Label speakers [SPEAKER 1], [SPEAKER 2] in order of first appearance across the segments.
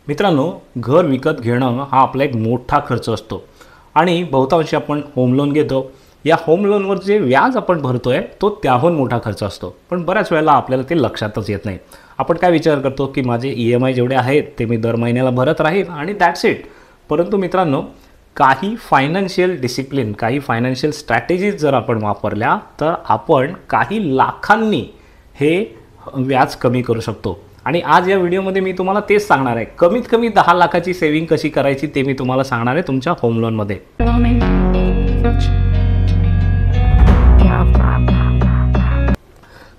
[SPEAKER 1] मित्रांनो, घर विकत घेणं हा आपला एक मोठा खर्च असतो आणि बहुतांशी आपण होम लोन घेतो. या होम लोनवर जे व्याज आपण भरतोय तो त्याहून मोठा खर्च असतो, पण बऱ्याच वेळेला आपल्याला ते लक्षातच येत नाही. आपण काय विचार करतो की माझे EMI जेवढे आहेत ते मी दर महिन्याला भरत राहील आणि दॅट्स इट. परंतु मित्रांनो, काही फायनान्शियल डिसिप्लिन, काही फायनान्शियल स्ट्रॅटेजीज जर आपण वापरल्या तर आपण काही लाखांनी हे व्याज कमी करू शकतो. आणि आज या व्हिडिओमध्ये मी तुम्हाला तेच सांगणार आहे. कमीत कमी 10 लाखाची सेव्हिंग कशी करायची ते मी तुम्हाला सांगणार आहे तुमच्या होम लोनमध्ये.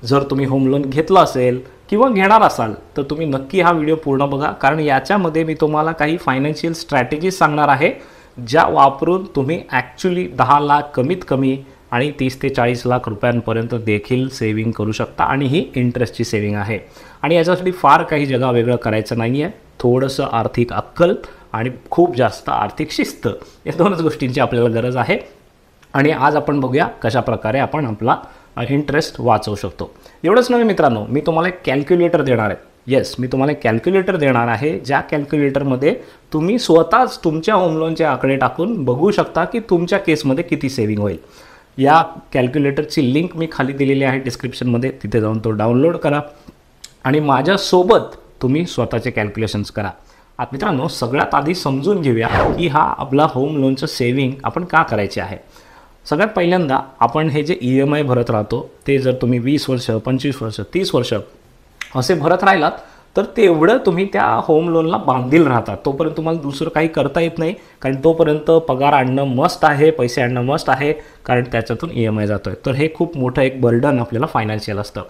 [SPEAKER 1] जर तुम्ही होम लोन घेतलं असेल किंवा घेणार असाल तर तुम्ही नक्की हा व्हिडिओ पूर्ण बघा, कारण याच्यामध्ये मी तुम्हाला काही फायनान्शियल स्ट्रॅटेजीज सांगणार आहे ज्या वापरून तुम्ही ॲक्च्युली 10 लाख कमीत कमी आणि 30 ते 40 लाख रुपयांपर्यंत देखील सेव्हिंग करू शकता. आणि ही इंटरेस्टची सेव्हिंग आहे. आणि याच्यासाठी फार काही जगावेगळं करायचं नाही आहे. थोडंसं आर्थिक अक्कल आणि खूप जास्त आर्थिक शिस्त, या दोनच गोष्टींची आपल्याला गरज आहे. आणि आज आपण बघूया कशा प्रकारे आपण आपला इंटरेस्ट वाचवू शकतो. एवढंच नव्हे मित्रांनो, मी तुम्हाला एक कॅल्क्युलेटर देणार आहे. येस, मी तुम्हाला एक कॅल्क्युलेटर देणार आहे, ज्या कॅल्क्युलेटरमध्ये तुम्ही स्वतःच तुमच्या होम लोनचे आकडे टाकून बघू शकता की तुमच्या केसमध्ये किती सेव्हिंग होईल. या कॅल्क्युलेटरची लिंक मी खाली दिलेली आहे डिस्क्रिप्शनमध्ये, तिथे जाऊन तो डाउनलोड करा आणि माझ्यासोबत तुम्ही स्वतःचे कॅल्क्युलेशन्स करा. आता मित्रांनो, सगळ्यात आधी समजून घेऊया की हा आपला होम लोनचं सेव्हिंग आपण का करायचे आहे. सगळ्यात पहिल्यांदा आपण हे जे EMI भरत राहतो ते जर तुम्ही 20 वर्ष 25 वर्ष 30 वर्ष असे भरत राहिलात तर तेवढं तुम्ही त्या होम लोनला बांधील राहतात. तोपर्यंत तुम्हाला दुसरं काही करता येत नाही, कारण तोपर्यंत पगार आणणं मस्ट आहे, पैसे आणणं मस्ट आहे, कारण त्याच्यातून EMI जातो आहे. तर हे खूप मोठं एक बर्डन आपल्याला फायनान्शियल असतं.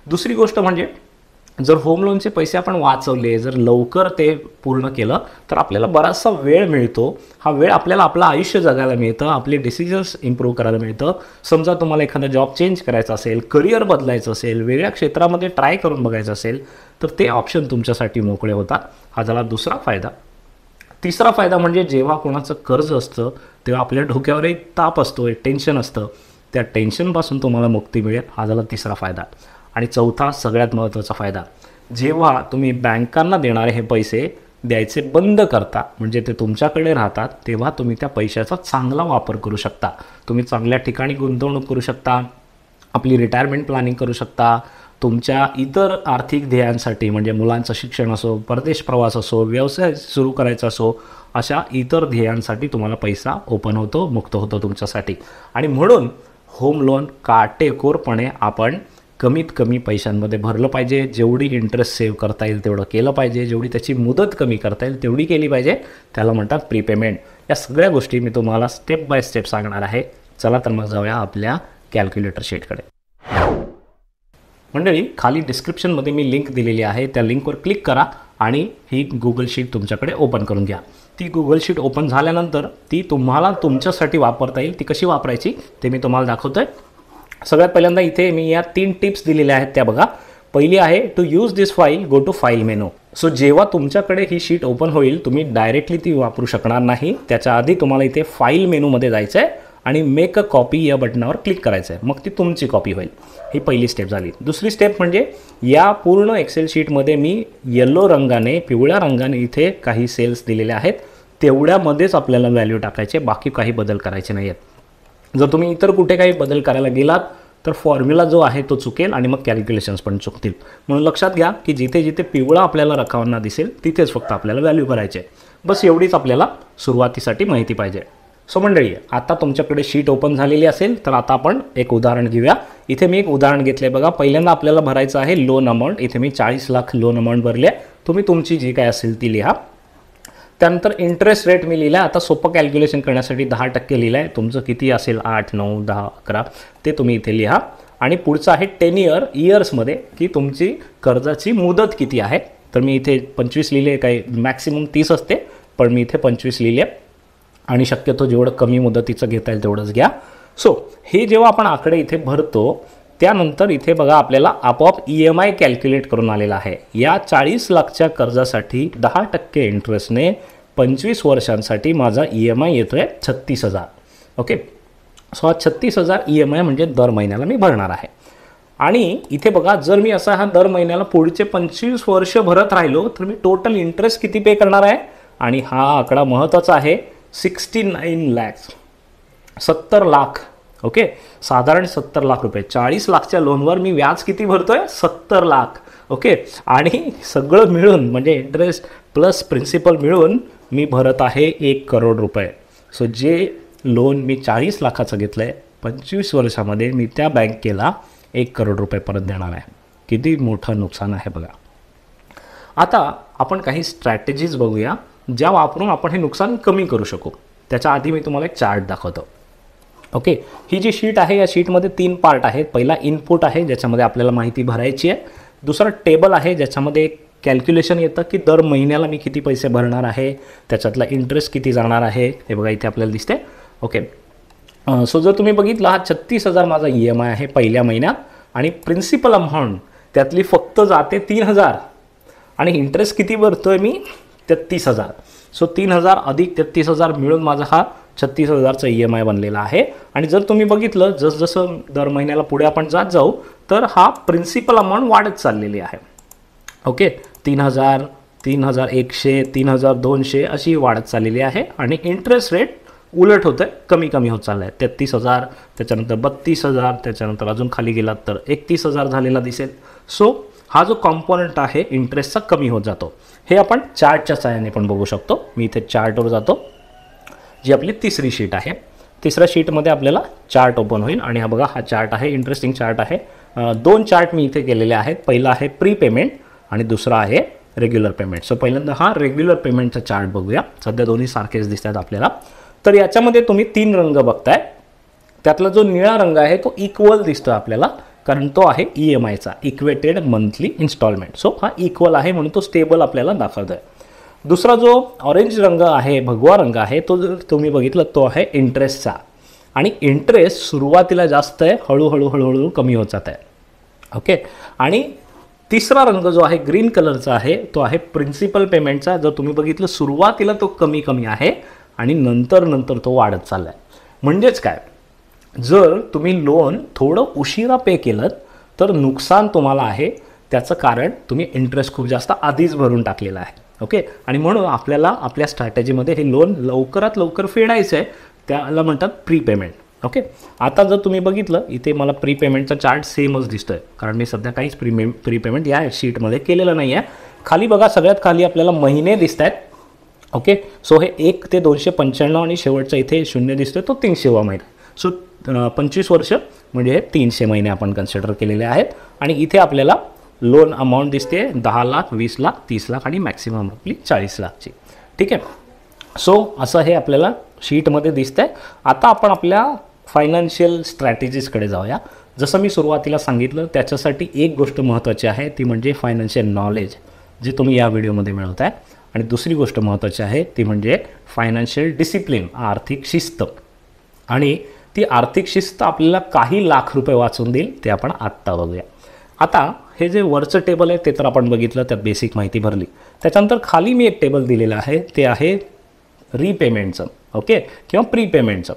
[SPEAKER 1] दुसरी गोष्ट म्हणजे जर होम लोनचे पैसे आपण वाचवले, जर लवकर ते पूर्ण केलं तर आपल्याला बराचसा वेळ मिळतो. हा वेळ आपल्याला आपलं आयुष्य जगायला मिळतं, आपले डिसिजन्स इम्प्रूव्ह करायला मिळतं. समजा तुम्हाला एखादा जॉब चेंज करायचा असेल, करिअर बदलायचं असेल, वेगळ्या क्षेत्रामध्ये ट्राय करून बघायचं असेल तर ते ऑप्शन तुमच्यासाठी मोकळे होतात. हा झाला दुसरा फायदा. तिसरा फायदा म्हणजे जेव्हा कोणाचं कर्ज असतं तेव्हा आपल्या डोक्यावर एक ताप असतो, एक टेन्शन असतं, त्या टेन्शनपासून तुम्हाला मुक्ती मिळेल. हा झाला तिसरा फायदा. आणि चौथा सगळ्यात महत्त्वाचा फायदा, जेव्हा तुम्ही बँकांना देणारे हे पैसे द्यायचे बंद करता, म्हणजे ते तुमच्याकडे राहतात, तेव्हा तुम्ही त्या पैशाचा चांगला वापर करू शकता. तुम्ही चांगल्या ठिकाणी गुंतवणूक करू शकता, आपली रिटायरमेंट प्लॅनिंग करू शकता, तुमच्या इतर आर्थिक ध्येयांसाठी म्हणजे मुलांचं शिक्षण असो, परदेश प्रवास असो, व्यवसाय सुरू करायचा असो, अशा इतर ध्येयांसाठी तुम्हाला पैसा ओपन होतो, मुक्त होतो तुमच्यासाठी. आणि म्हणून होम लोन काटेकोरपणे आपण कमीत कमी पैशांमध्ये भरलं पाहिजे. जेवढी इंटरेस्ट सेव्ह करता येईल तेवढं केलं पाहिजे, जेवढी त्याची मुदत कमी करता येईल तेवढी केली पाहिजे. त्याला म्हणतात प्रीपेमेंट. या सगळ्या गोष्टी मी तुम्हाला स्टेप बाय स्टेप सांगणार आहे. चला तर मग जाऊया आपल्या कॅल्क्युलेटर शीटकडे. मंडळी, खाली डिस्क्रिप्शनमध्ये मी लिंक दिलेली आहे, त्या लिंकवर क्लिक करा आणि ही गुगल शीट तुमच्याकडे ओपन करून घ्या. ती गुगल शीट ओपन झाल्यानंतर ती तुम्हाला तुमच्यासाठी वापरता येईल. ती कशी वापरायची ते मी तुम्हाला दाखवतो आहे. सगळ्यात पहिल्यांदा इथे मी या 3 टिप्स दिलेल्या आहेत त्या बघा. पहिली आहे to use this file, go to file menu. So जेव्हा तुमच्याकडे ही शीट ओपन होईल तुम्ही डायरेक्टली ती वापरू शकणार नाही. त्याच्या आधी तुम्हाला इथे फाईल मेनूमध्ये जायचं आहे आणि मेक अ कॉपी या बटनावर क्लिक करायचं आहे, मग ती तुमची कॉपी होईल. ही पहिली स्टेप झाली. दुसरी स्टेप म्हणजे या पूर्ण एक्सेल शीटमध्ये मी येलो रंगाने, पिवळ्या रंगाने इथे काही सेल्स दिलेले आहेत, तेवढ्यामध्येच आपल्याला व्हॅल्यू टाकायचे, बाकी काही बदल करायचे नाही आहेत. जर तुम्ही इतर कुठे काही बदल करायला गेलात तर फॉर्म्युला जो आहे तो चुकेल आणि मग कॅल्क्युलेशन्स पण चुकतील. म्हणून लक्षात घ्या की जिथे जिथे पिवळा आपल्याला रकाना दिसेल तिथेच फक्त आपल्याला व्हॅल्यू भरायचे. बस एवढीच आपल्याला सुरुवातीसाठी माहिती पाहिजे. सो मंडळी, आता तुमच्याकडे शीट ओपन झालेली असेल तर आता आपण एक उदाहरण घेऊया. इथे मी एक उदाहरण घेतलं आहे बघा. पहिल्यांदा आपल्याला भरायचं आहे लोन अमाऊंट. इथे मी 40 लाख लोन अमाऊंट भरली आहे. तुम्ही तुमची जी काय असेल ती लिहा. त्यानंतर इंटरेस्ट रेट मी लिहिला आहे. आता सोपं कॅल्क्युलेशन करण्यासाठी 10% लिहिलं आहे. तुमचं किती असेल 8, 9, 10, 11 ते तुम्ही इथे लिहा. आणि पुढचं आहे 10 इयर्समध्ये की तुमची कर्जाची मुदत किती आहे. तर मी इथे 25 लिहिले, काही मॅक्सिमम 30 असते, पण मी इथे 25 लिहिले. आणि शक्यतो जेवढं कमी मुदतीचं घेता येईल तेवढंच घ्या. सो हे जेव्हा आपण आकडे इथे भरतो त्यानंतर इथे बघा आपल्याला आपोआप EMI कॅल्क्युलेट करून आलेला आहे. या 40 लाखच्या कर्जासाठी 10% इंटरेस्टने 25 वर्षांसाठी माझा EMI येतो आहे 36,000. ओके. सो हा 36,000 EMI म्हणजे दर महिन्याला मी भरणार आहे. आणि इथे बघा, जर मी असा हा दर महिन्याला पुढचे 25 वर्ष भरत राहिलो तर मी टोटल इंटरेस्ट किती पे करणार आहे, आणि हा आकडा महत्त्वाचा आहे, 69 लॅक्स, 70 लाख. ओके, साधारण 70 लाख रुपये. 40 लाखच्या लोनवर मी व्याज किती भरतोय, 70 लाख. ओके, आणि सगळं मिळून म्हणजे इंटरेस्ट प्लस प्रिन्सिपल मिळून मी भरत आहे 1 करोड रुपये. सो जे लोन मी 40 लाखाचं घेतलं आहे 25 वर्षामध्ये मी त्या बँकेला 1 करोड रुपये परत देणार आहे. किती मोठं नुकसान आहे बघा. आता आपण काही स्ट्रॅटेजीज बघूया ज्या वापरून आपण हे नुकसान कमी करू शकू. त्याच्या आधी मी तुम्हाला एक चार्ट दाखवतो. ओके, ही जी शीट आहे या शीटमध्ये 3 पार्ट आहेत. पहिला इनपुट आहे ज्याच्यामध्ये आपल्याला माहिती भरायची आहे. दुसरा टेबल आहे ज्याच्यामध्ये कॅल्क्युलेशन येतं की दर महिन्याला मी किती पैसे भरणार आहे, त्याच्यातला इंटरेस्ट किती जाणार आहे, हे बघा इथे आपल्याला दिसते. ओके, सो जर तुम्ही बघितलं हा 36,000 माझा EMI आहे पहिल्या महिन्यात, आणि प्रिन्सिपल अमाऊंट त्यातली फक्त जाते 3,000, आणि इंटरेस्ट किती भरतोय मी, 33,000. सो 3,000 अधिक 33,000 मिळून माझा हा 36,000चा EMI बनलेला आहे. आणि जर तुम्ही बघितलं जसं दर महिन्याला पुढे आपण जात जाऊ तर हा प्रिन्सिपल अमाऊंट वाढत चाललेली आहे. ओके, 3,000, 3,100, 3,200 अशी वाढत चाललेली आहे, आणि इंटरेस्ट रेट उलट होतं, कमी कमी होत चाललं आहे. 33,000, त्याच्यानंतर 32,000, त्याच्यानंतर अजून खाली गेलात तर 31,000 झालेला दिसेल. सो हा जो कॉम्पोनंट आहे इंटरेस्टचा कमी होत जातो. हे आपण चार्टच्या सहाय्याने पण बघू शकतो. मी इथे चार्टवर जातो, जी आपली तिसरी शीट आहे. तिसऱ्या शीटमध्ये आपल्याला चार्ट ओपन होईल, आणि हा बघा हा चार्ट आहे, इंटरेस्टिंग चार्ट आहे. 2 चार्ट मी इथे केलेले आहेत. पहिला आहे प्री पेमेंट आणि दुसरा आहे रेग्युलर पेमेंट. सो पहिल्यांदा हा रेग्युलर पेमेंटचा चार्ट बघूया. सध्या दोन्ही सारखेच दिसतात आपल्याला. तर याच्यामध्ये तुम्ही 3 रंग बघताय. त्यातला जो निळा रंग आहे तो इक्वल दिसतो आपल्याला, कारण तो आहे EMIचा, इक्वेटेड मंथली इन्स्टॉलमेंट. सो हा इक्वल आहे म्हणून तो स्टेबल आपल्याला दाखवतो आहे. दुसरा जो ऑरेंज रंग आहे, भगवा रंग आहे, तो जर तुम्ही बघितलं तो आहे इंटरेस्टचा, आणि इंटरेस्ट सुरुवातीला जास्त आहे, हळूहळू कमी होत जात आहे. ओके, आणि तिसरा रंग जो आहे ग्रीन कलरचा आहे तो आहे प्रिन्सिपल पेमेंटचा. जर तुम्ही बघितलं सुरुवातीला तो कमी आहे आणि नंतर तो वाढत चालला आहे. म्हणजेच काय, जर तुम्ही लोन थोडं उशिरा पे केलं तर नुकसान तुम्हाला आहे. त्याचं कारण तुम्ही इंटरेस्ट खूप जास्त आधीच भरून टाकलेला आहे. ओके, आणि म्हणून आपल्याला आपल्या स्ट्रॅटेजीमध्ये हे लोन लवकरात लवकर फेडायचं आहे, त्याला म्हणतात प्री पेमेंट. ओके, आता जर तुम्ही बघितलं इथे मला प्री पेमेंटचा चार्ट सेमच दिसतोय, कारण मी सध्या काहीच प्री पेमेंट या शीटमध्ये केलेलं नाही आहे. खाली बघा, सगळ्यात खाली आपल्याला महिने दिसत आहेत. ओके, सो हे 1 ते 295 आणि शेवटचा इथे 0 दिसतोय तो 300वा महिना. सो 25 वर्ष म्हणजे हे 300 महिने आपण कन्सिडर केलेले आहेत. आणि इथे आपल्याला लोन अमाऊंट दिसते 10 लाख, 20 लाख, 30 लाख आणि मॅक्सिमम आपली 40 लाखची. ठीक आहे, सो असं हे आपल्याला शीटमध्ये दिसतंय. आता आपण आपल्या फायनान्शियल स्ट्रॅटेजीजकडे जाऊया. जसं मी सुरुवातीला सांगितलं त्याच्यासाठी एक गोष्ट महत्त्वाची आहे, ती म्हणजे फायनान्शियल नॉलेज, जे तुम्ही या व्हिडिओमध्ये मिळवत आहे. आणि दुसरी गोष्ट महत्त्वाची आहे ती म्हणजे फायनान्शियल डिसिप्लिन, आर्थिक शिस्त. आणि ती आर्थिक शिस्त आपल्याला काही लाख रुपये वाचून देईल, ते आपण आत्ता बघूया. आता हे जे वरचं टेबल आहे ते तर आपण बघितलं, त्यात बेसिक माहिती भरली. त्याच्यानंतर खाली मी एक टेबल दिलेलं आहे, ते आहे रीपेमेंटचं. ओके, किंवा प्री पेमेंटचं.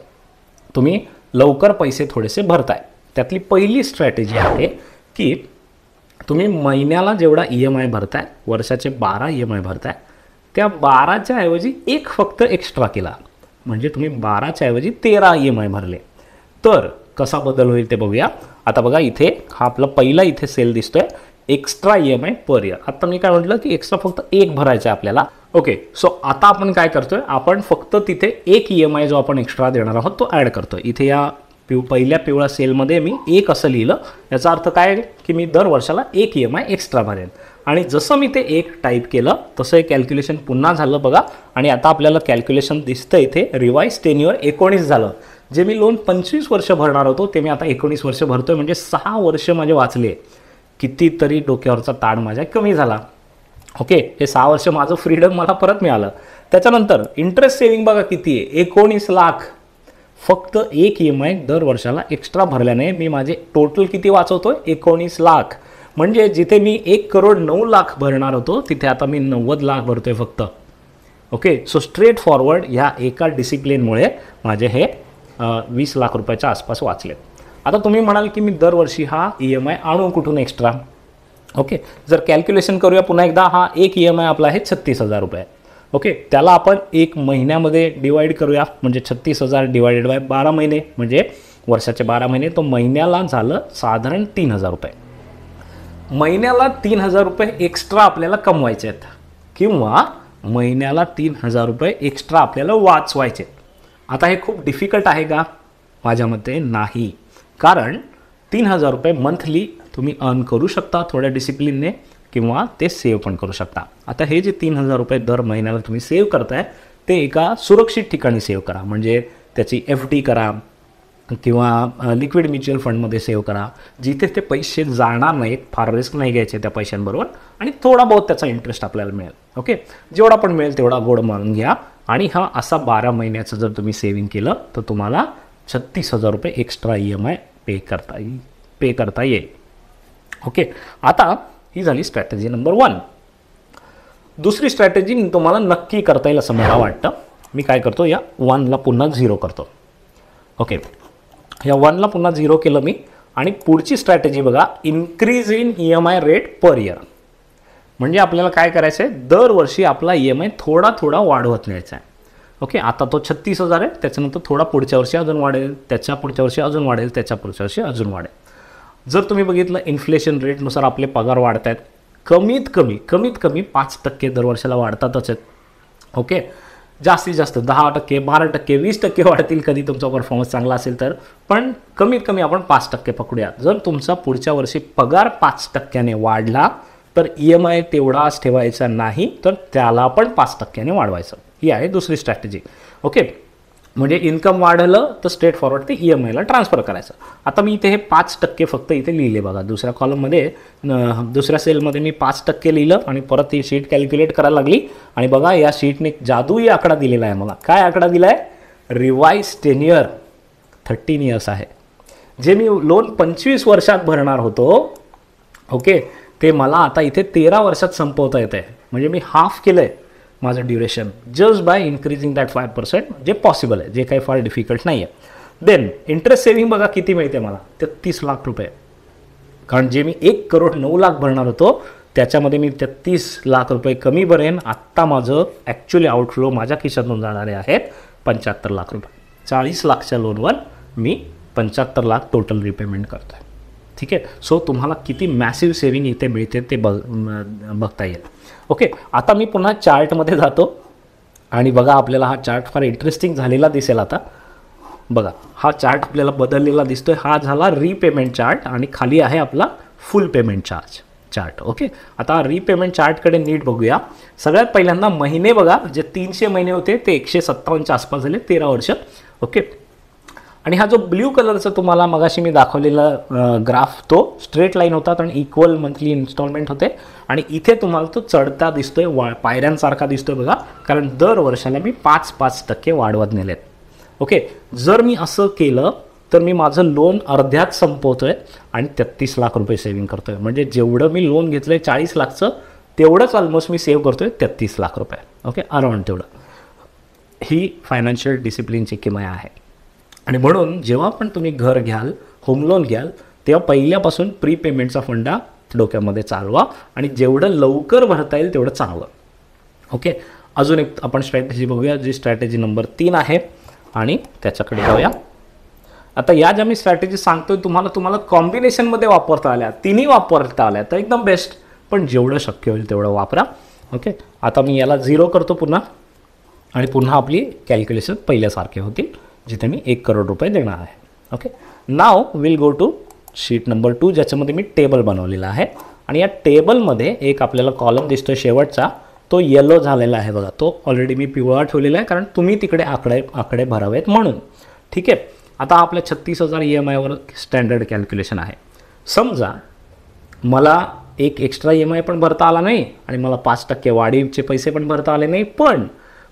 [SPEAKER 1] तुम्ही लवकर पैसे थोडेसे भरताय. त्यातली पहिली स्ट्रॅटेजी आहे की तुम्ही महिन्याला जेवढा EMI भरताय, वर्षाचे 12 EMI भरताय, त्या 12च्या ऐवजी एक फक्त एक्स्ट्रा केला, म्हणजे तुम्ही 12च्या ऐवजी 13 EMI भरले. तर कसा बदल होईल ते बघूया. आता बघा, इथे हा आपला पहिला इथे सेल दिसतोय, एक्स्ट्रा EMI पर इयर. आता मी काय म्हटलं की एक्स्ट्रा फक्त एक भरायचं आहे आपल्याला. ओके, सो आता आपण काय करतोय, आपण फक्त तिथे एक EMI जो आपण एक्स्ट्रा देणार आहोत तो ॲड करतोय. इथे या पहिल्या पिवळ्या सेलमध्ये मी 1 असं लिहिलं. याचा अर्थ काय की मी दर वर्षाला 1 EMI एक्स्ट्रा भरेन. आणि जसं मी ते 1 टाईप केलं तसं हे कॅल्क्युलेशन पुन्हा झालं बघा. आणि आता आपल्याला कॅल्क्युलेशन दिसतं इथे, रिवाईज टेन्युअर 19 झालं. जे मी लोन 25 वर्ष भरणार होतो ते मी आता 19 वर्ष भरतोय, म्हणजे 6 वर्ष माझे वाचले. कितीतरी डोक्यावरचा ताण माझ्या कमी झाला. ओके, हे 6 वर्ष माझं फ्रीडम मला परत मिळालं. त्याच्यानंतर इंटरेस्ट सेविंग बघा किती आहे, 19 लाख. फक्त 1 EMI दर वर्षाला एक्स्ट्रा भरल्याने मी माझे टोटल किती वाचवतोय, 19 लाख. म्हणजे जिथे मी 1,09,00,000 भरणार होतो तिथे आता मी 90 लाख भरतोय फक्त. ओके, सो स्ट्रेट फॉरवर्ड ह्या एका डिसिप्लिनमुळे माझे हे 20 लाख रुपयाच्या आसपास वाचले. आता तुम्ही म्हणाल की मी दरवर्षी हा EMI आणू कुठून एक्स्ट्रा. ओके, जर कॅल्क्युलेशन करूया पुन्हा एकदा. हा एक EMI आपला आहे 36,000 रुपये. ओके, त्याला आपण एक महिन्यामध्ये डिवाईड करूया, म्हणजे 36,000 डिवायडेड बाय 12 महिने, म्हणजे वर्षाचे 12 महिने, तो महिन्याला झालं साधारण 3,000 रुपये. महिन्याला 3,000 रुपये एक्स्ट्रा आपल्याला कमवायचे आहेत, किंवा महिन्याला 3,000 रुपये एक्स्ट्रा आपल्याला वाचवायचे. आता हे खूप डिफिकल्ट आहे का? माझ्या मते नाही, कारण 3,000 रुपये मंथली तुम्ही अर्न करू शकता थोड्या डिसिप्लिनने, किंवा ते सेव्ह पण करू शकता. आता हे जे 3,000 रुपये दर महिन्याला तुम्ही सेव्ह करताय ते एका सुरक्षित ठिकाणी सेव्ह करा, म्हणजे त्याची FD करा किंवा लिक्विड म्युच्युअल फंडमध्ये सेव्ह करा, जिथे ते पैसे जाणार नाहीत, फार रिस्क नाही घ्यायचे त्या पैशांबरोबर, आणि थोडा बहुत त्याचा इंटरेस्ट आपल्याला मिळेल. ओके, जेवढा पण मिळेल तेवढा गोड मानून घ्या. आणि हा असा 12 महिन्याचं जर तुम्ही सेव्हिंग केलं तर तुम्हाला 36,000 रुपये एक्स्ट्रा EMI पे करता येईल. ओके, आता ही झाली स्ट्रॅटेजी नंबर 1. दुसरी स्ट्रॅटेजी तुम्हाला नक्की करता येईल असं मला वाटतं. मी काय करतो, या 1ला पुन्हा 0 करतो. ओके, या 1ला पुन्हा 0 केलं मी. आणि पुढची स्ट्रॅटेजी बघा, increase in EMI rate per year. म्हणजे आपल्याला काय करायचं आहे, दरवर्षी आपला EMI थोडा थोडा वाढवत न्यायचा आहे. ओके, आता तो 36,000 आहे, त्याच्यानंतर थोडा पुढच्या वर्षी अजून वाढेल, त्याच्या पुढच्या वर्षी अजून वाढेल, त्याच्या पुढच्या वर्षी अजून वाढेल. जर तुम्ही बघितलं इन्फ्लेशन रेटनुसार आपले पगार वाढत आहेत, कमीत कमी 5% दरवर्षाला वाढतातच आहेत. ओके, जास्तीत जास्त 10%, 12%, 20% वाढतील कधी तुमचा परफॉर्मन्स चांगला असेल तर, पण कमीत कमी आपण 5% पकडूया. जर तुमचा पुढच्या वर्षी पगार 5%ने वाढला तर EMI तेवढाच ठेवायचा नाही, तर त्याला पण 5%ने वाढवायचं. ही आहे दुसरी स्ट्रॅटेजी. ओके, म्हणजे इन्कम वाढलं तर स्ट्रेट फॉरवर्ड ते EMIला ट्रान्सफर करायचं. आता मी इथे हे 5% फक्त इथे लिहिले बघा, दुसऱ्या कॉलममध्ये, दुसऱ्या सेलमध्ये मी 5% लिहिलं आणि परत ही शीट कॅल्क्युलेट करायला लागली. आणि बघा, या शीटने जादुई आकडा दिलेला आहे मला. काय आकडा दिला आहे? रिवाइज टेन्युअर 13 इयर्स आहे. जे मी लोन 25 वर्षात भरणार होतो, ओके, ते मला आता इथे 13 वर्षात संपवता येत आहे. म्हणजे मी हाफ केलं आहे माझं duration, just by increasing that 5%, जे पॉसिबल आहे, जे काही फार डिफिकल्ट नाही आहे. देन इंटरेस्ट सेव्हिंग बघा किती मिळते मला, 33 लाख रुपये. कारण जे मी 1,09,00,000 भरणार होतो त्याच्यामध्ये मी 33 लाख रुपये कमी भरेन. आत्ता माझं ॲक्च्युली आउटफ्लो माझ्या खिशातून जाणारे आहेत 75 लाख रुपये. 40 लाखच्या लोनवर मी 75 लाख टोटल रिपेमेंट करतो आहे. ठीक आहे, सो तुम्हाला किती मॅसिव्ह सेव्हिंग इथे मिळते ते बघता येईल. ओके, आता मी पुन्हा चार्टमध्ये जातो आणि बघा, आपल्याला हा चार्ट फार इंटरेस्टिंग झालेला दिसेल. आता बघा, हा चार्ट आपल्याला बदललेला दिसतोय. हा झाला रीपेमेंट चार्ट आणि खाली आहे आपला फुल पेमेंट चार्ट. ओके, आता रीपेमेंट चार्टकडे नीट बघूया. सगळ्यात पहिल्यांदा महिने बघा, जे 300 महिने होते ते 157च्या आसपास झाले 13 वर्ष. ओके, आणि हा जो ब्ल्यू कलरचा तुम्हाला मगाशी मी दाखवलेला ग्राफ, तो स्ट्रेट लाईन होता आणि इक्वल मंथली इन्स्टॉलमेंट होते. आणि इथे तुम्हाला तो चढता दिसतोय, पायऱ्यांसारखा दिसतोय बघा, कारण दर वर्षाला मी 5% वाढवत नेलेत. ओके, जर मी असं केलं तर मी माझं लोन अर्ध्यात संपवतोय आणि 33 लाख रुपये सेव्हिंग करतोय. म्हणजे जेवढं मी लोन घेतलंय 40 लाखचं, तेवढंच ऑलमोस्ट मी सेव्ह करतोय 33 लाख रुपये. ओके, अराउंड तेवढं. ही फायनान्शियल डिसिप्लिनची किमया आहे. आणि म्हणून जेव्हा पण तुम्ही घर घ्याल, होम लोन घ्याल, तेव्हा पहिल्यापासून प्रीपेमेंटचा फंडा डोक्यामध्ये चालवा आणि जेवढं लवकर भरता येईल तेवढं चांगलं. ओके, अजून एक आपण स्ट्रॅटेजी बघूया, जी स्ट्रॅटेजी नंबर 3 आहे आणि त्याच्याकडे जाऊया. आता या ज्या मी स्ट्रॅटेजी सांगतोय तुम्हाला कॉम्बिनेशनमध्ये वापरता आल्या, तिन्ही वापरता आल्या तर एकदम बेस्ट, पण जेवढं शक्य होईल तेवढं वापरा. ओके, आता मी याला 0 करतो पुन्हा, आणि पुन्हा आपली कॅल्क्युलेशन पहिल्यासारखे होतील, जिथे मी 1 करोड रुपये देणार आहे. Okay, now will go to sheet number 2, ज्याच्यामध्ये मी टेबल बनवलेला आहे. आणि या टेबलमध्ये एक आपल्याला कॉलम दिसतोय शेवटचा, तो येलो झालेला आहे बघा, तो ऑलरेडी मी पिवळा ठेवलेला आहे, कारण तुम्ही तिकडे आकडे भरावेत म्हणून. ठीक आहे, आता आपल्या 36,000 EMIवर स्टँडर्ड कॅल्क्युलेशन आहे. समजा मला एक एक्स्ट्रा EMI पण भरता आला नाही आणि मला 5% वाढीचे पैसे पण भरता आले नाही, पण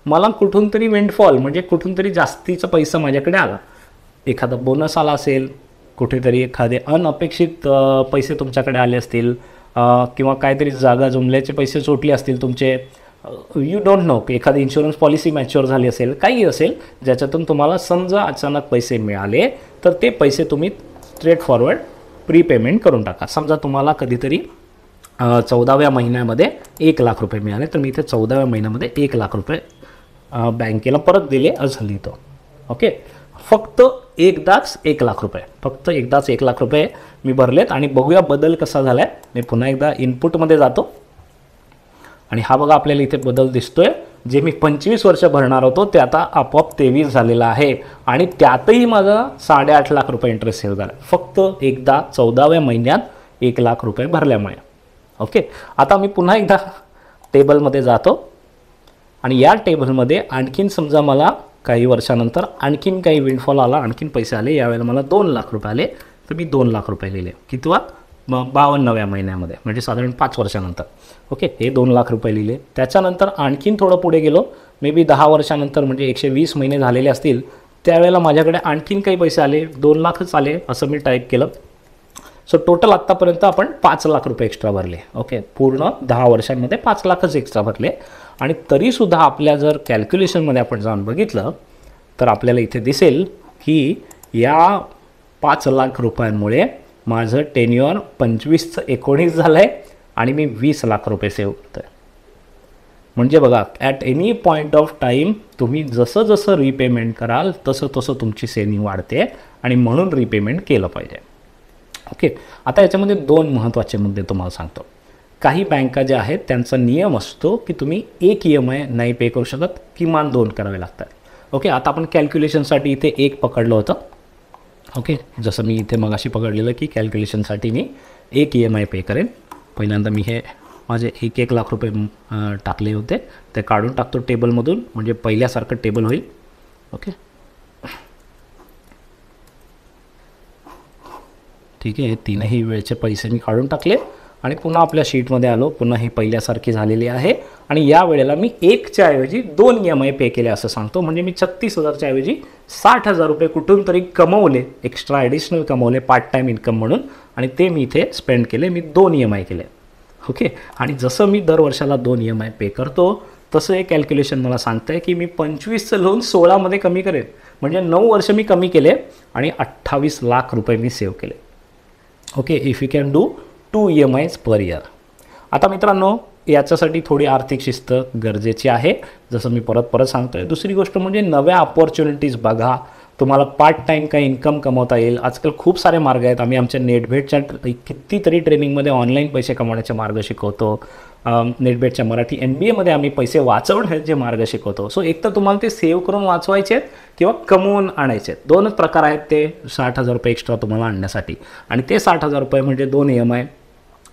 [SPEAKER 1] मला कुठून तरी विंडफॉल, म्हणजे कुठून तरी जास्तीचा पैसा माझ्याकडे आला, एखादा बोनस आला असेल, कुठेतरी एखादे अनअपेक्षित पैसे तुमच्याकडे आले असतील, किंवा काहीतरी जागा जुमल्याचे पैसे सुटले असतील तुमचे, यू डोंट नो, एखादी इन्शुरन्स पॉलिसी मॅच्युअर झाली असेल, काही असेल ज्याच्यातून तुम्हाला समजा अचानक पैसे मिळाले, तर ते पैसे तुम्ही स्ट्रेट फॉरवर्ड प्रीपेमेंट करून टाका. समजा तुम्हाला कधीतरी 14व्या महिन्यामध्ये 1 लाख रुपये मिळाले, तर मी इथे 14व्या महिन्यामध्ये 1 लाख रुपये बँकेला परत दिले असं लिहितो. ओके, फक्त एकदाच 1 लाख रुपये, फक्त एकदाच 1 लाख रुपये मी भरलेत. आणि बघूया बदल कसा झाला आहे. मी पुन्हा एकदा इनपुटमध्ये जातो आणि हा बघा आपल्याला इथे बदल दिसतोय. जे मी 25 वर्ष भरणार होतो ते आता आपोआप 23 झालेलं आहे आणि त्यातही माझा 8.5 लाख रुपये इंटरेस्ट सेव्ह झाला, फक्त एकदा 14व्या महिन्यात 1 लाख रुपये भरल्यामुळे. ओके, आता मी पुन्हा एकदा टेबलमध्ये जातो आणि या टेबलमध्ये आणखीन समजा मला काही वर्षानंतर आणखीन काही विंडफॉल आला, आणखीन पैसे आले. यावेळेला मला 2 लाख रुपये आले, तर मी 2 लाख रुपये लिहिले. कितवा? 52व्या महिन्यामध्ये, म्हणजे साधारण 5 वर्षानंतर. ओके, हे 2 लाख रुपये लिहिले. त्याच्यानंतर आणखीन थोडं पुढे गेलो, मे बी 10 वर्षानंतर, म्हणजे 120 महिने झालेले असतील, त्यावेळेला माझ्याकडे आणखीन काही पैसे आले, 2 लाखच आले असं मी टाईप केलं. सो टोटल आत्तापर्यंत आपण 5 लाख रुपये एक्स्ट्रा भरले. ओके, पूर्ण 10 वर्षांमध्ये 5 लाखच एक्स्ट्रा भरले. आणि तरीसुद्धा आपल्या जर कॅल्क्युलेशनमध्ये आपण जाऊन बघितलं तर आपल्याला इथे दिसेल की या 5 लाख रुपयांमुळे माझं टेन्युअर 25चं 19 झालं आहे आणि मी 20 लाख रुपये सेव्ह करतो आहे. म्हणजे बघा, at any point of time तुम्ही जसं जसं रिपेमेंट कराल तसं तसं तुमची सेव्हिंग वाढते आणि म्हणून रिपेमेंट केलं पाहिजे. ओके, आता याच्यामध्ये 2 महत्त्वाचे मुद्दे तुम्हाला सांगतो. काही बँका ज्या आहेत त्यांचा नियम असतो की तुम्ही 1 EMI नाही पे करू शकत, किमान 2 करावे लागतात. ओके, आता आपण कॅल्क्युलेशनसाठी इथे 1 पकडलं होतं. ओके, जसं मी इथे मगाशी पकडलेलं की कॅल्क्युलेशनसाठी मी 1 EMI पे करेन. पहिल्यांदा मी हे माझे 1 लाख रुपये टाकले होते ते काढून टाकतो टेबलमधून, म्हणजे पहिल्यासारखं टेबल होईल. ओके, ठीक आहे, हे 3ही वेळचे पैसे मी काढून टाकले आणि पुन्हा आपल्या शीटमध्ये आलो. पुन्हा ही पहिल्यासारखी झालेली आहे आणि या वेळेला मी 1च्या ऐवजी 2 EMI पे केले असं सांगतो. म्हणजे मी 36,000च्या ऐवजी 60,000 रुपये कुठून तरी कमवले, एक्स्ट्रा ॲडिशनल कमवले पार्ट टाईम इन्कम म्हणून, आणि ते मी इथे स्पेंड केले. मी 2 EMI केले. ओके, आणि जसं मी दर वर्षाला 2 EMI पे करतो तसं हे कॅल्क्युलेशन मला सांगतं आहे की मी 25चं लोन 16मध्ये कमी करेन. म्हणजे 9 वर्ष मी कमी केले आणि 28 लाख रुपये मी सेव्ह केले. Okay, if you can do 2 EMIs per year. आता मित्रांनो, याच्यासाठी थोडी आर्थिक शिस्त गरजेची आहे, जसं मी परत सांगतो आहे. दुसरी गोष्ट म्हणजे नव्या अपॉर्च्युनिटीज बघा, तुम्हाला पार्ट टाईम काही इन्कम कमवता येईल. आजकाल खूप सारे मार्ग आहेत. आम्ही आमच्या नेटबेटच्या कितीतरी ट्रेनिंगमध्ये ऑनलाईन पैसे कमवण्याचे मार्ग शिकवतो. नेटबेटच्या मराठी MBAमध्ये आम्ही पैसे वाचवण्याचे मार्ग शिकवतो. सो एक तर तुम्हाला ते सेव्ह करून वाचवायचे आहेत किंवा कमवून आणायचे आहेत. 2च प्रकार आहेत ते 60,000 रुपये एक्स्ट्रा तुम्हाला आणण्यासाठी. आणि ते 60,000 रुपये म्हणजे 2 EMI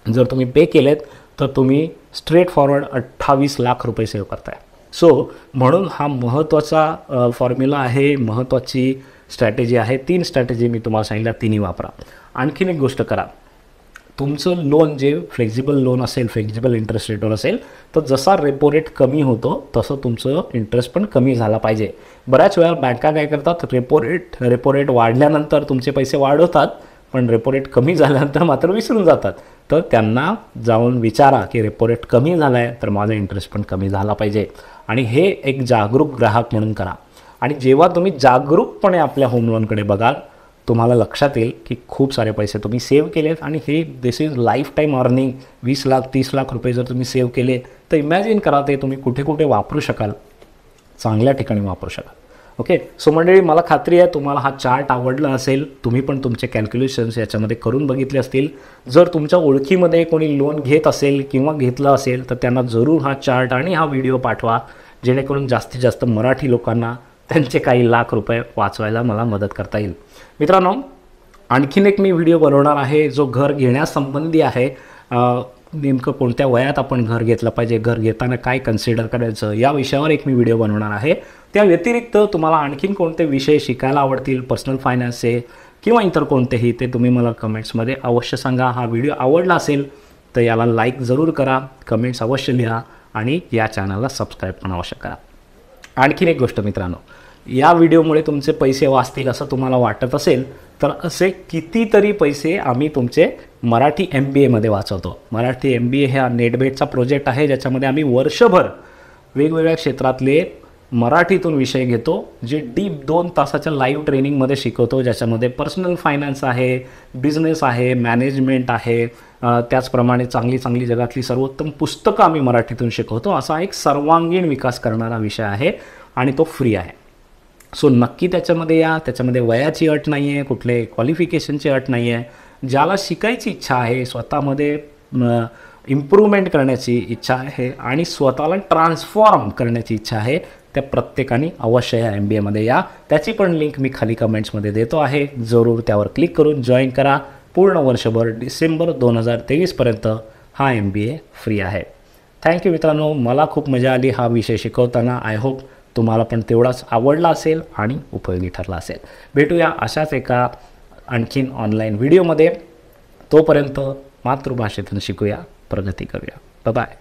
[SPEAKER 1] जर तुम्ही पे केलेत तर तुम्ही स्ट्रेट फॉरवर्ड 28 लाख रुपये सेव्ह करताय. सो म्हणून हा महत्त्वाचा फॉर्म्युला आहे, महत्त्वाची स्ट्रॅटेजी आहे. 3 स्ट्रॅटेजी मी तुम्हाला सांगितल्या, 3ही वापरा. आणखीन एक गोष्ट करा, तुमचं लोन जे फ्लेक्झिबल लोन असेल, फ्लेक्झिबल इंटरेस्ट रेटवर असेल, तर जसा रेपो रेट कमी होतो तसं तुमचं इंटरेस्ट पण कमी झाला पाहिजे. बऱ्याच वेळा बँका काय करतात, रेपो रेट वाढल्यानंतर तुमचे पैसे वाढवतात, पण रेपो रेट कमी झाल्यानंतर मात्र विसरून जातात. तर त्यांना जाऊन विचारा की रेपो रेट कमी झाला आहे तर माझा इंटरेस्ट पण कमी झाला पाहिजे. आणि हे एक जागरूक ग्राहक म्हणून करा. आणि जेव्हा तुम्ही जागरूकपणे आपल्या होम लोनकडे बघाल, तुम्हाला लक्षात येईल की खूप सारे पैसे तुम्ही सेव्ह केलेत आणि हे this is lifetime earning. 20 lakh 30 lakh रुपये जर तुम्ही सेव्ह केले तर इमॅजिन करा ते तुम्ही कुठे कुठे वापरू शकाल, चांगल्या ठिकाणी वापरू शकाल. ओके, सो मंडळी, मला खात्री आहे तुम्हाला हा चार्ट आवडला असेल. तुम्ही पण तुमचे कॅल्क्युलेशन्स याच्यामध्ये करून बघितले असतील. जर तुमच्या ओळखीमध्ये कोणी लोन घेत असेल किंवा घेतलं असेल तर त्यांना जरूर हा चार्ट आणि हा व्हिडिओ पाठवा, जेणेकरून जास्तीत जास्त मराठी लोकांना त्यांचे काही लाख रुपये वाचवायला मला मदत करता येईल. मित्रांनो, आणखीन एक मी व्हिडिओ बनवणार आहे जो घर घेण्यासंबंधी आहे. नेमकं कोणत्या वयात आपण घर घेतलं पाहिजे, घर घेताना काय कन्सिडर करायचं, या विषयावर एक मी व्हिडिओ बनवणार आहे. त्या व्यतिरिक्त तुम्हाला आणखीन कोणते विषय शिकायला आवडतील, पर्सनल फायनान्सचे किंवा इतर कोणतेही, ते तुम्ही मला कमेंट्समध्ये अवश्य सांगा. हा व्हिडिओ आवडला असेल तर याला लाईक जरूर करा, कमेंट्स अवश्य लिहा आणि या चॅनलला सबस्क्राईब पण अवश्य करा. आणखीन एक गोष्ट मित्रांनो, या व्हिडिओमुळे तुमचे पैसे वाचतील असं तुम्हाला वाटत असेल तर असे कितीतरी पैसे आम्ही तुमचे मराठी MBAमध्ये वाचवतो. मराठी MBA हा नेटबेटचा प्रोजेक्ट आहे ज्याच्यामध्ये आम्ही वर्षभर वेगवेगळ्या क्षेत्रातले मराठीतून विषय घेतो, जे डीप 2 तासाच्या लाईव्ह ट्रेनिंगमध्ये शिकवतो, ज्याच्यामध्ये पर्सनल फायनान्स आहे, बिझनेस आहे, मॅनेजमेंट आहे, त्याचप्रमाणे चांगली चांगली जगातली सर्वोत्तम पुस्तकं आम्ही मराठीतून शिकवतो. असा एक सर्वांगीण विकास करणारा विषय आहे आणि तो फ्री आहे. सो नक्की त्याच्यामध्ये या. त्याच्यामध्ये वयाची अट नाही आहे, कुठले क्वालिफिकेशनची अट नाही आहे. ज्याला शिकायची इच्छा आहे, स्वतःमध्ये इम्प्रूव्हमेंट करण्याची इच्छा आहे आणि स्वतःला ट्रान्सफॉर्म करण्याची इच्छा आहे, त्या प्रत्येकाने अवश्य या MBAमध्ये या. त्याची पण लिंक मी खाली कमेंट्समध्ये देतो आहे. जरूर त्यावर क्लिक करून जॉईन करा. पूर्ण वर्षभर डिसेंबर 2023पर्यंत हा MBA फ्री आहे. थँक्यू मित्रांनो. मला खूप मजा आली हा विषय शिकवताना. आय होप तुम्हाला पण तेवढाच आवडला असेल आणि उपयोगी ठरला असेल. भेटूया अशाच एका आणखीन ऑनलाईन व्हिडिओमध्ये. तोपर्यंत मातृभाषेतून शिकूया, प्रगती करूया. बाय.